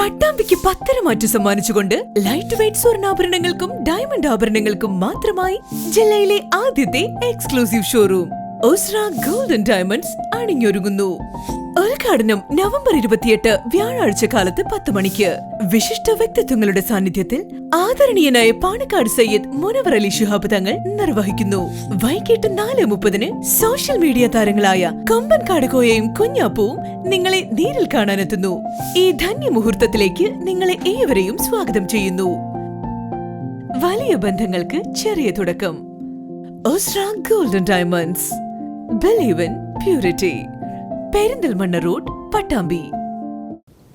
പട്ടാമ്പിക്ക് പത്തരമാറ്റു സമ്മാനിച്ചുകൊണ്ട് light weight സ്വർണ്ണാഭരണങ്ങൾക്കും diamond ആഭരണങ്ങൾക്കും മാത്രമായി ജില്ലയിലെ ആദ്യത്തെ എക്സ്ക്ലൂസീവ് ഷോറൂം ഓസ്ര ഗോൾഡൻ ഡയമണ്ട്സ് അണിഞ്ഞൊരുങ്ങുന്നു. ഉദ്ഘാടനം നവംബർ 28 വ്യാഴാഴ്ച കാലത്ത് 10 മണിക്ക്. വിശിഷ്ട വ്യക്തിത്വങ്ങളുടെ സാന്നിധ്യത്തിൽ ആദരണീയനായ പാണക്കാട് സയ്യിദ് മുനവർ അലി ശിഹാബ് തങ്ങൾ നിർവഹിക്കുന്നു. വൈകിട്ട് 4:30 സോഷ്യൽ മീഡിയ താരങ്ങളായ കൊമ്പൻ കാടുകോയയും കുഞ്ഞാപ്പുവും നിങ്ങളെ നേരിൽ കാണാനെത്തുന്നു. ഈ ധന്യമുഹൂർത്തത്തിലേക്ക് നിങ്ങളെ ഏവരെയും സ്വാഗതം ചെയ്യുന്നു. വലിയ ബന്ധങ്ങൾക്ക് ചെറിയ തുടക്കം. Ozra golden diamonds. Believe in purity. Perinthalmanna road, Pattambi.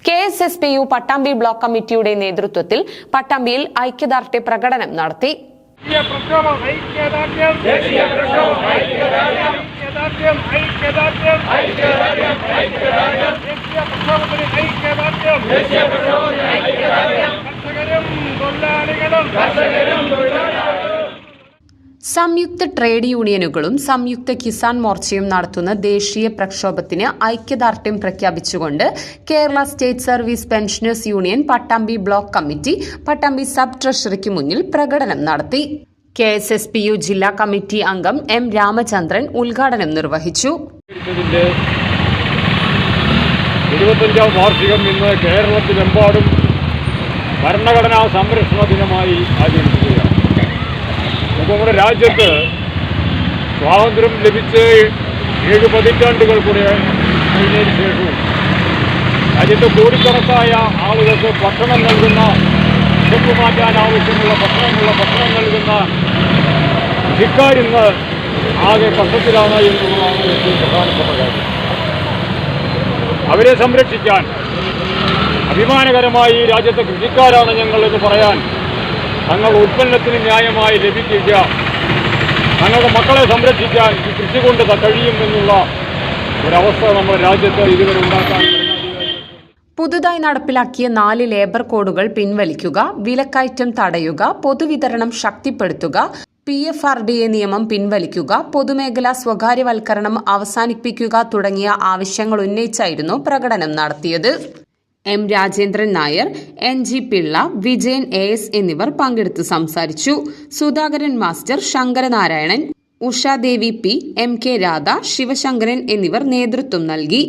KSSPU Pattambi block കമ്മിറ്റിയുടെ നേതൃത്വത്തിൽ പട്ടാമ്പിയിൽ ഐക്യദാർഢ്യ പ്രകടനം നടത്തി. സംയുക്ത ട്രേഡ് യൂണിയനുകളും സംയുക്ത കിസാൻ മോർച്ചയും നടത്തുന്ന ദേശീയ പ്രക്ഷോഭത്തിന് ഐക്യദാർഢ്യം പ്രഖ്യാപിച്ചുകൊണ്ട് Kerala state service pensioners union Pattambi block committee Pattambi sub ട്രഷറിക്ക് മുന്നിൽ പ്രകടനം നടത്തി. KSSPU ജില്ലാ കമ്മിറ്റി അംഗം M രാമചന്ദ്രൻ ഉദ്ഘാടനം നിർവഹിച്ചു. 25ാം വാർഷികം ഇന്ന് കേരളത്തിലെമ്പാടും ഭരണഘടനാ സംരക്ഷണ ദിനമായി ആചരിക്കുകയാണ്. നമ്മുടെ രാജ്യത്ത് സ്വാതന്ത്ര്യം ലഭിച്ച് 7 പതിറ്റാണ്ടുകൾ കൂടെ കഴിഞ്ഞതിന് ശേഷവും രാജ്യത്ത് കോടിക്കണക്കായ ആളുകൾക്ക് ഭക്ഷണം നൽകുന്ന, വിശപ്പ് മാറ്റാൻ ആവശ്യമുള്ള ഭക്ഷണം നൽകുന്ന കൃഷിക്കാരിന്ന് ആകെ കഷ്ടത്തിലാണ് എന്നുള്ളതാണ് ഏറ്റവും പ്രധാനപ്പെട്ട കാര്യം. അവരെ സംരക്ഷിക്കാൻ അഭിമാനകരമായി രാജ്യത്തെ കൃഷിക്കാരാണ് ഞങ്ങൾ എന്ന് പറയാൻ, തങ്ങളുടെ ഉൽപ്പന്നത്തിന് ന്യായമായി ലഭിക്കുക, തങ്ങളുടെ മക്കളെ സംരക്ഷിക്കാൻ ഈ കൃഷി കൊണ്ട് കഴിയുമെന്നുള്ള ഒരവസ്ഥ നമ്മുടെ രാജ്യത്ത് ഇതുവരെ ഉണ്ടാക്കാൻ. പുതുതായി നടപ്പിലാക്കിയ 4 ലേബർ കോഡുകൾ പിൻവലിക്കുക, വിലക്കയറ്റം തടയുക, പൊതുവിതരണം ശക്തിപ്പെടുത്തുക, PFRDA നിയമം പിൻവലിക്കുക, പൊതുമേഖലാ സ്വകാര്യവൽക്കരണം അവസാനിപ്പിക്കുക തുടങ്ങിയ ആവശ്യങ്ങൾ ഉന്നയിച്ചായിരുന്നു പ്രകടനം നടത്തിയത്. M Rajendran Nair, NG Pillai, Vijayan AS എന്നിവർ പങ്കെടുത്ത് സംസാരിച്ചു. Sudhakaran master, Sankaranarayanan, Ushadevi P, MK Radha, Sivasankaran എന്നിവർ നേതൃത്വം നൽകി.